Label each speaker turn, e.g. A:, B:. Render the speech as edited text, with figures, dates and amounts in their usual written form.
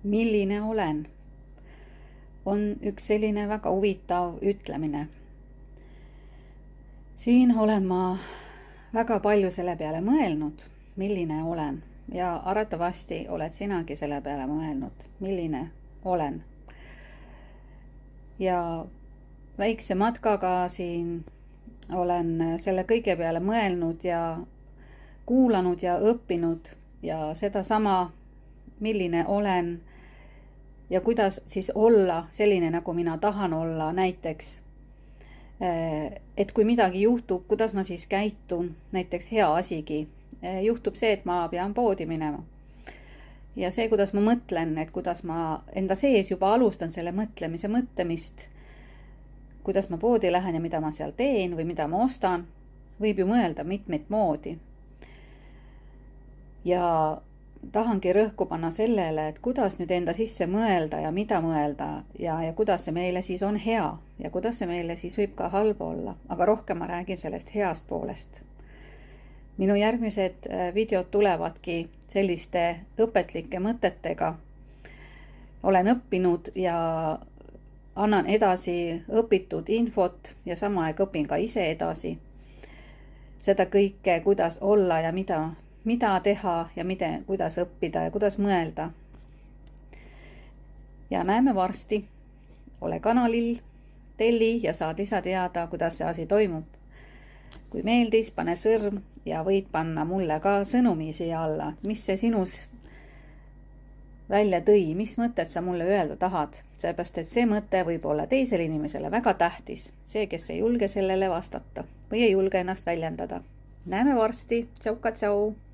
A: Milline olen, on üks selline väga huvitav ütlemine. Siin olen ma väga palju selle peale mõelnud, milline olen, ja arvatavasti oled sinagi selle peale mõelnud, milline olen. Ja väikse matkaga siin olen selle kõige peale mõelnud ja kuulanud ja õppinud ja sedasama, milline olen ja kuidas siis olla selline, nagu mina tahan olla, näiteks, et kui midagi juhtub, kuidas ma siis käitun, näiteks hea asigi, juhtub see, et ma pean poodi minema. Ja see, kuidas ma mõtlen, et kuidas ma enda sees juba alustan selle mõtlemist, kuidas ma poodi lähen ja mida ma seal teen või mida ma ostan, võib ju mõelda mitmeid moodi. Ja tahangi rõhku panna sellele, et kuidas nüüd enda sisse mõelda ja mida mõelda ja kuidas see meile siis on hea ja kuidas see meile siis võib ka halb olla, aga rohkem ma räägin sellest heast poolest. Minu järgmised videod tulevadki selliste õpetlike mõtetega. Olen õppinud ja annan edasi õpitud infot ja sama aeg õpin ka ise edasi. Seda kõike, kuidas olla ja mida teha ja kuidas õppida ja kuidas mõelda. Ja näeme varsti. Ole kanalil, telli ja saad ise teada, kuidas see asi toimub. Kui meeldis, pane sõrm ja võid panna mulle ka sõnumi siia alla, mis see sinus välja tõi, mis mõtted sa mulle öelda tahad, seepärast et see mõte võib olla teisele inimesele väga tähtis, see, kes ei julge sellele vastata või ei julge ennast väljendada. Näeme varsti, tšauka-tšau!